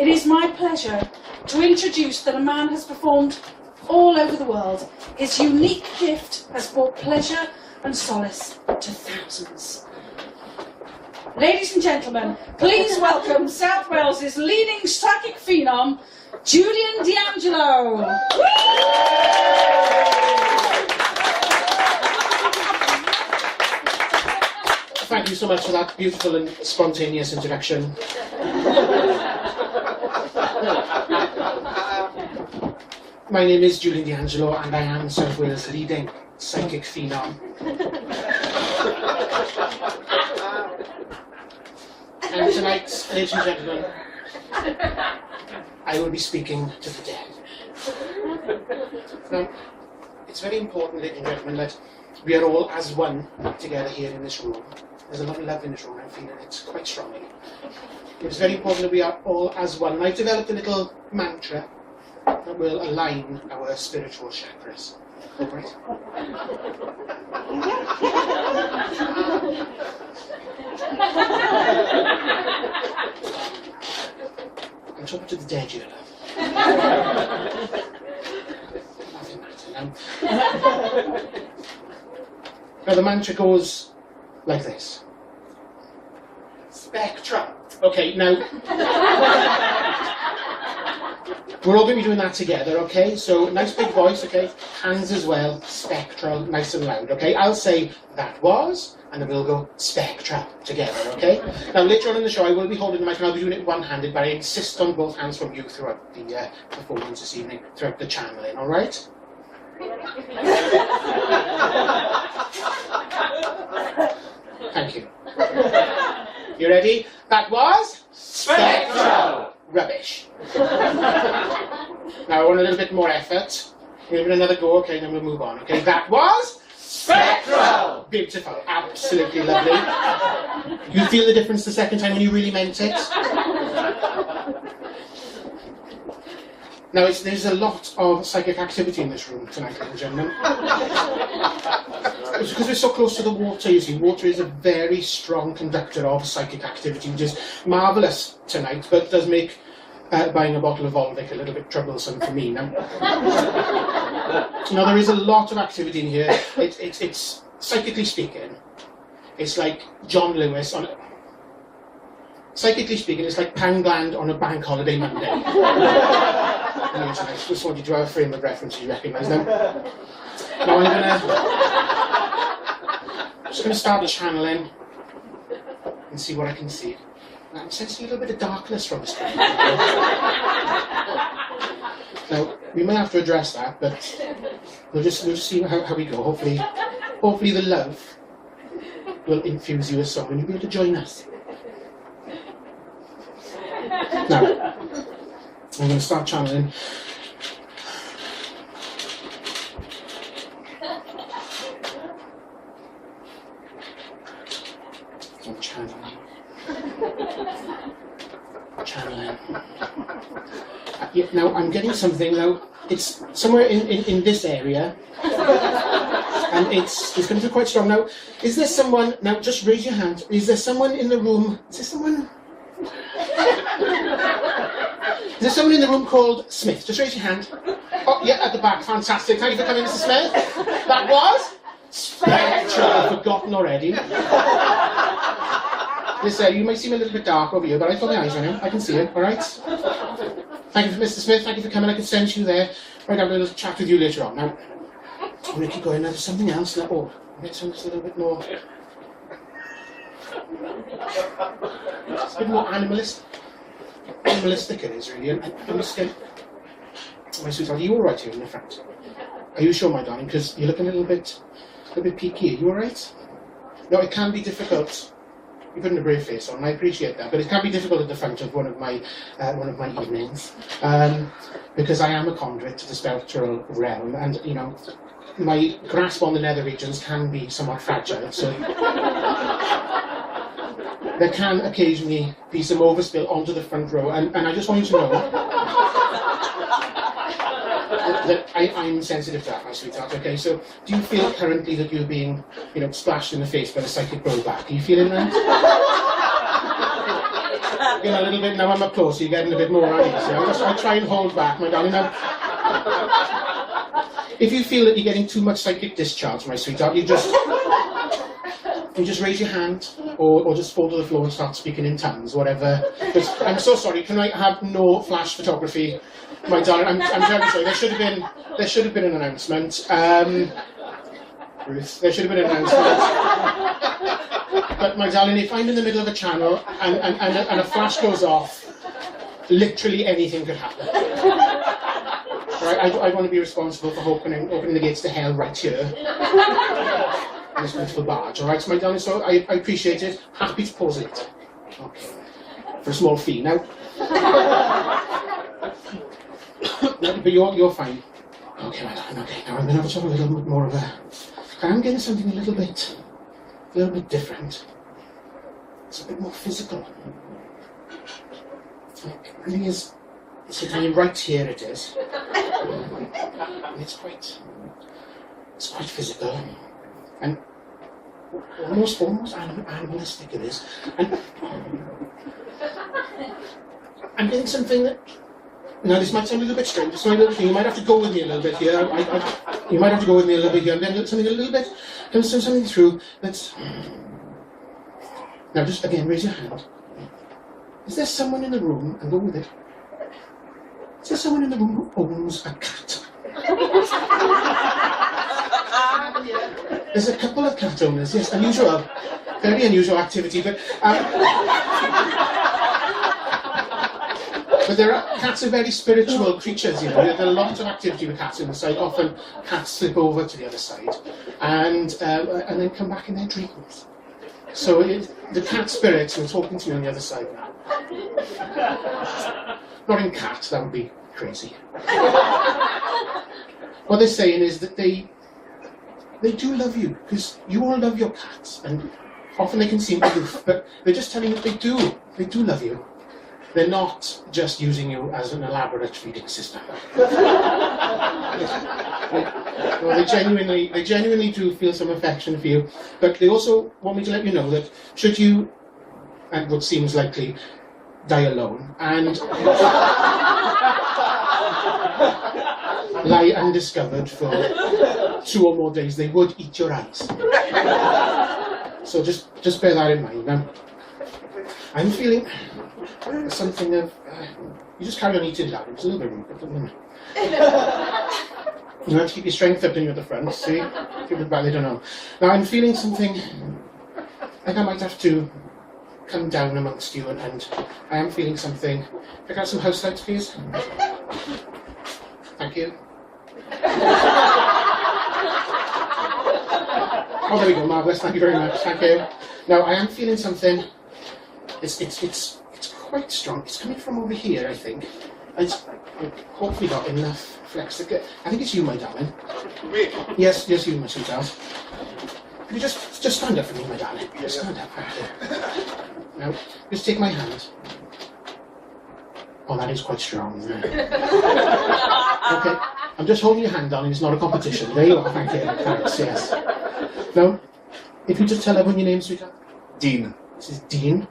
it is my pleasure to introduce that a man has performed all over the world. His unique gift has brought pleasure and solace to thousands. Ladies and gentlemen, please welcome South Wales' leading psychic phenom, Julian D'Angelo. Thank you so much for that beautiful and spontaneous introduction. My name is Julian D'Angelo and I am South Wales' leading psychic phenom. And tonight, ladies and gentlemen, I will be speaking to the dead. Now, it's very important, ladies and gentlemen, that we are all as one together here in this room. There's a lot of love in this room, I'm feeling it quite strongly. It's very important that we are all as one. And I've developed a little mantra that will align our spiritual chakras. Alright? I'm talking to the dead here, love. Nothing matters. Now the mantra goes like this. Spectra. Okay, now we're all going to be doing that together, okay? So nice big voice, okay? Hands as well, spectral, nice and loud, okay? I'll say that was, and then we'll go spectra together, okay? Now later on in the show I will be holding the mic and I'll be doing it one-handed, but I insist on both hands from you throughout the performance this evening, throughout the channeling, alright? Thank you. You ready? That was spectral. Rubbish. Now I want a little bit more effort. Give it another go, okay, then we'll move on. Okay, that was spectral. Beautiful, absolutely lovely. You feel the difference the second time when you really meant it. Now, there's a lot of psychic activity in this room tonight, ladies and gentlemen. It's because we're so close to the water, you see. Water is a very strong conductor of psychic activity, which is marvellous tonight, but does make buying a bottle of Volvic a little bit troublesome for me now. Now, there is a lot of activity in here. It's psychically speaking, it's like John Lewis on... Psychically speaking, it's like Poundland on a bank holiday Monday. I just wanted to have a frame of reference you recognise them. Now I'm just going to start channeling and see what I can see. Now, I'm sensing a little bit of darkness from the screen. Now, we may have to address that, but we'll just see how we go. Hopefully the love will infuse you with song and you'll be able to join us. Now, I'm going to start channeling. I'm channeling. Yeah, now, I'm getting something now. It's somewhere in this area. And it's going to be quite strong. Now, is there someone... Now, just raise your hand. Is there someone in the room... Is there someone... Is there someone in the room called Smith? Just raise your hand. Oh, yeah, at the back. Fantastic. Thank you for coming, Mr. Smith. That was spectral. I've forgotten already. Listen, you might seem a little bit dark over here, but I've got my eyes on him. I can see him, all right? Thank you, Mr. Smith. Thank you for coming. I can send you there. We're going to have a little chat with you later on. Now, I'm going to keep going. Now, there's something else. Now, oh, get something a little bit more... It's a bit more animalistic it is, really. And I'm just going... My sweetheart, are you all right here in the front? Are you sure, my darling? Because you look a little bit peaky. Are you all right? No, it can be difficult. You're putting a brave face on, and I appreciate that. But it can be difficult at the front of one of my evenings, because I am a conduit to the spectral realm, and you know, my grasp on the nether regions can be somewhat fragile. So there can occasionally be some overspill onto the front row, and I just want you to know that I'm sensitive to that, my sweetheart. Okay, so do you feel currently that you're being, splashed in the face by the psychic blowback? Are you feeling that? getting a little bit, now I'm up close, you're getting a bit more uneasy. I try and hold back, my darling. Now, if you feel that you're getting too much psychic discharge, my sweetheart, you just raise your hand, or just fall to the floor and start speaking in tongues, whatever. I'm so sorry, can I have no flash photography, my darling? I'm very sorry, there should have been an announcement. Ruth, there should have been an announcement. But my darling, if I'm in the middle of a channel and a flash goes off, literally anything could happen. Right? I want to be responsible for opening the gates to hell right here. In this beautiful barge, alright, so my darling, so I appreciate it. Happy to pause it. Okay. For a small fee. Now, but you're fine. Okay, my darling, okay. Now I'm going to have a little bit more of a... I'm getting something a little bit different. It's a bit more physical. It really is. It's right here. It is. And it's quite physical, and almost animalistic. It is. And I'm getting something that. Now this might sound a little bit strange. It's my little thing. You might have to go with me a little bit here. You might have to go with me a little bit here, and then something a little bit. Can send something through that's. Now just again, raise your hand. Is there someone in the room, and go with it? Is there someone in the room who owns a cat? There's a couple of cat owners. Yes, unusual, very unusual activity, but. But cats are very spiritual creatures, you know. There's a lot of activity with cats on the side. Often cats slip over to the other side and then come back in their dreams. So the cat spirits are talking to me on the other side now. Not in cat, that would be crazy. What they're saying is that they do love you, because you all love your cats, and often they can seem aloof, but they're just telling you that they do love you. They're not just using you as an elaborate feeding system. Well, they genuinely do feel some affection for you, but they also want me to let you know that should you, and what seems likely, die alone and lie undiscovered for 2 or more days, they would eat your eyes. So just bear that in mind. Now, I'm feeling something of... you just carry on eating, darling. It's a little bit rude, but you have to keep your strength up when you're at the front, see? Keep it back, they don't know. Now, I'm feeling something... I think I might have to come down amongst you, and I am feeling something... Pick out some house lights, please. Thank you. Oh, there we go, marvellous. Thank you very much. Thank you. Now, I am feeling something... It's quite strong. It's coming from over here, I think. It's hopefully got enough flex to get... I think it's you, my darling. Me? Yes, you, my sweetheart. Could you just stand up for me, my darling? Just stand up. Now, just take my hand. Oh, that is quite strong, isn't it? Okay, I'm just holding your hand, darling. It's not a competition. There you are. Thank you. Thanks, yes. Now, if you just tell everyone your name, sweetheart. Dean. This is Dean.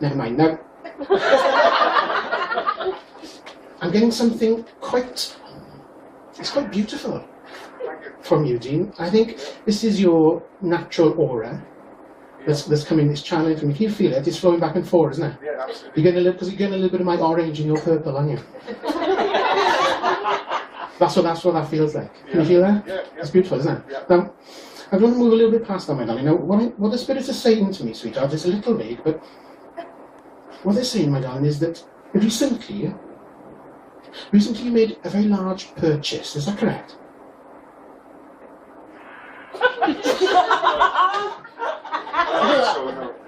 Never mind. Now, I'm getting something quite... It's quite beautiful from you, Dean. I think this is your natural aura that's coming, this channeling from you. Can you feel it? It's flowing back and forth, isn't it? Yeah, absolutely. You're getting a little bit of my orange and your purple, aren't you? That's what that feels like. Can you feel that? Yeah. It's beautiful, isn't it? Yeah. Now, I want to move a little bit past that, my darling. Now, what the spirits are saying to me, sweetheart, is a little vague, but what they're saying, my darling, is that recently you made a very large purchase. Is that correct?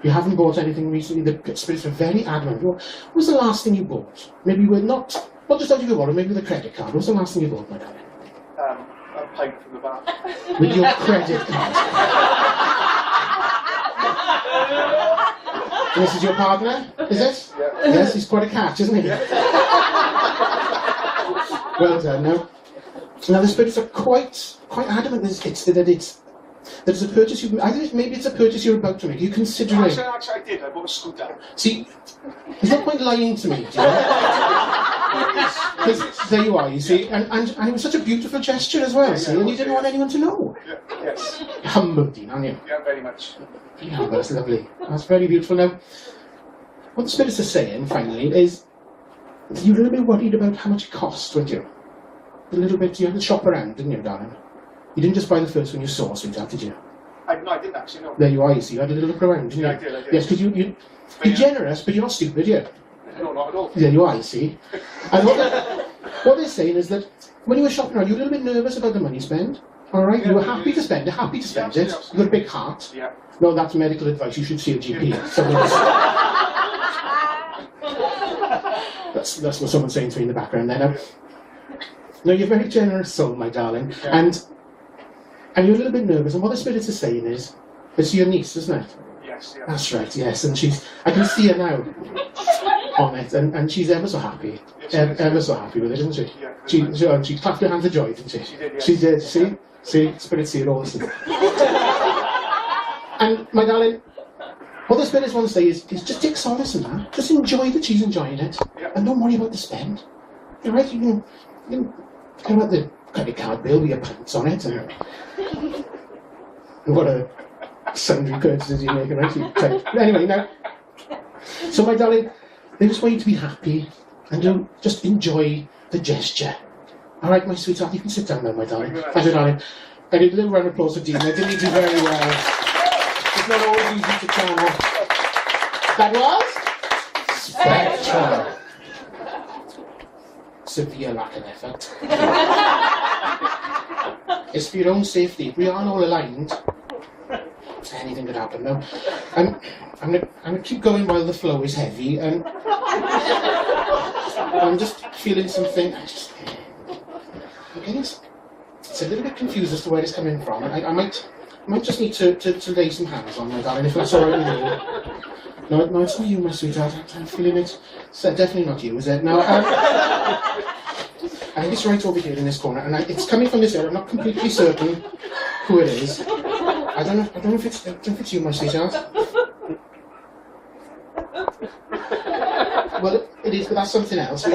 You haven't bought anything recently. The spirits are very adamant. What was the last thing you bought? Maybe not just out of your wallet, maybe with a credit card. What was the last thing you bought, my darling? A pint from the bar. With your credit card. And this is your partner, is it? Yeah. Yes, he's quite a catch, isn't he? Well done. Now the spirits are quite adamant that it's there's a purchase you, maybe it's a purchase you're about to make. You considering? Actually, I did. I bought a scooter. See, there's no point lying to me, do you know? Because there you are, you see, and it was such a beautiful gesture as well, see, and you didn't want anyone to know. Yeah, yes. You're humble, Dean, aren't you? Yeah, very much. Very humble, that's lovely. That's very beautiful. Now, what the spirits are saying, finally, is you're a little bit worried about how much it cost, weren't you? A little bit, you had to shop around, didn't you, darling? You didn't just buy the first one you saw, sweetheart, did you? No, I didn't actually, no. There you are, you see, you had a little look around, didn't you? Yeah, I did. Yes, because you're generous, but you're not stupid, yeah? No, not at all. There you are, you see. And what they're saying is that when you were shopping around, you were a little bit nervous about the money spent. All right, Yeah, you were yeah, happy yeah. to spend it, happy to spend Yeah, it. absolutely. You've got a big heart. Yeah. No, that's medical advice. You should see a GP. That's what someone's saying to me in the background there. Now, no, you're a very generous soul, my darling, Yeah. and you're a little bit nervous. And what the spirits are saying is, it's your niece, isn't it? Yes, yeah. That's right, yes, and I can see her now on it, and she's ever so happy, Yes, she is. ever so happy with it, isn't she? Yeah, very much. She clapped her hands of joy, didn't she? She did, yes. She did, see, spirits see it all, listen. And, my darling, what the spirits want to say is just take solace in that, just enjoy that she's enjoying it, Yeah. and don't worry about the spend. You're right, you can care about the credit card bill with your pants on it, and what a sundry courtesies you make, right? But anyway, now, so my darling, they just want you to be happy and just enjoy the gesture. All right, my sweetheart, you can sit down now, my darling. Thank you, darling. I need a little round of applause for Dean. I did do very well. It's not always easy to channel. That was spectral. Severe lack of effort. It's for your own safety. If we aren't all aligned, anything could happen now. I'm gonna keep going while the flow is heavy, and I'm just feeling something. It's a little bit confused as to where it's coming from. I might just need to lay some hands on my darling, if that's all right with you. No, it's not you, my sweetheart. I'm feeling it. It's definitely not you, is it? No. I think it's right over here in this corner, and it's coming from this area. I'm not completely certain who it is. I don't know if it's you, my sweetheart. Well, it is, but that's something else.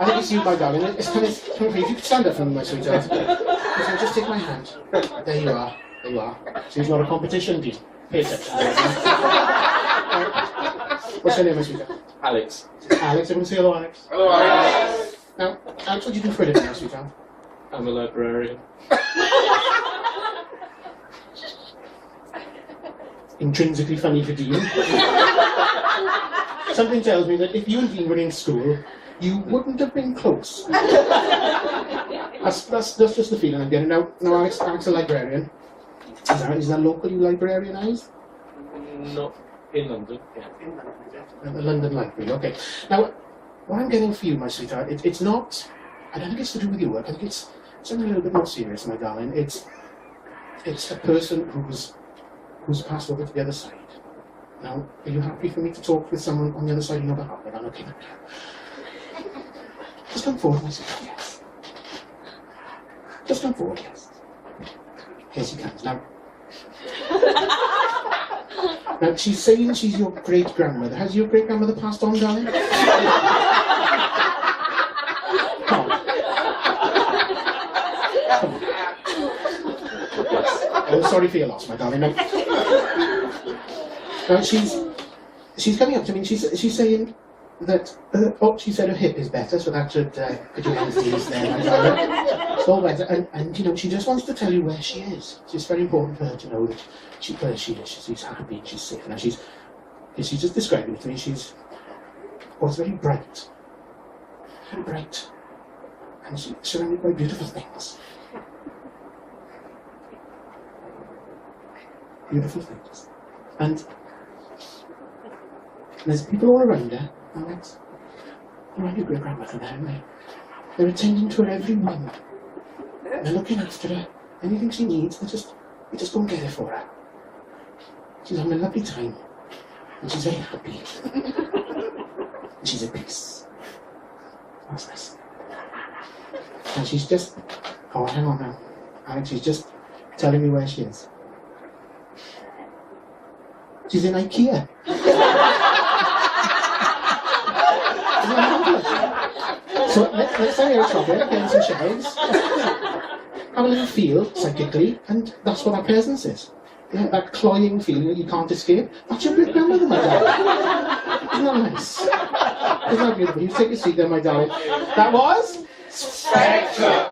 I think it's you, my darling. It's coming from you. If you could stand up for me, my sweetheart. Just take my hand. There you are. There you are. So it's not a competition, Dean. Pay attention. What's your name, my sweetheart? Alex. Alex. Everyone say hello, Alex. Hello, Alex. Now, Alex, what do you do for a living now, sweetheart? I'm a librarian. Intrinsically funny for Dean. Something tells me that if you and Dean were in school, you wouldn't have been close. That's just the feeling I'm getting. Now Alex a librarian. Is that local, you librarianised? Not in London. At the London Library, okay. Now, what I'm getting for you, my sweetheart, it's not, I don't think it's to do with your work, I think it's something a little bit more serious, my darling. It's a person who's passed over to the other side. Now, are you happy for me to talk with someone on the other side of your behalf? I'm okay. Just come forward, my sweetheart, yes. Just come forward, yes. Here she comes. Now, she's saying she's your great-grandmother. Has your great-grandmother passed on, darling? Come on. Come on. Yes. Oh, sorry for your loss, my darling. Now, she's coming up to me and she's saying that, she said her hip is better, so that should put your hands ease there, my darling. It's all better, and you know, she just wants to tell you where she is. It's very important for her to know that where she is. She's happy and she's safe. Now she's just describing it to me. It's very bright. Very bright. And she's surrounded by beautiful things. Beautiful things. And there's people all around her, Alex. Around your great-grandmother there, and they're attending to her every whim. They're looking after her. Anything she needs, they just go and get it for her. She's having a lovely time. And she's very happy. And she's at peace. That's nice. And she's just... Oh, hang on now. Alex, she's just telling me where she is. She's in IKEA. Isn't that marvellous? So let's say you're shopping, getting some shelves, have a little feel psychically, and that's what our presence is. You know, that cloying feeling that you can't escape. That's your great grandmother, my darling. Isn't that nice? Isn't that beautiful? You take a seat there, my darling. That was Spectre.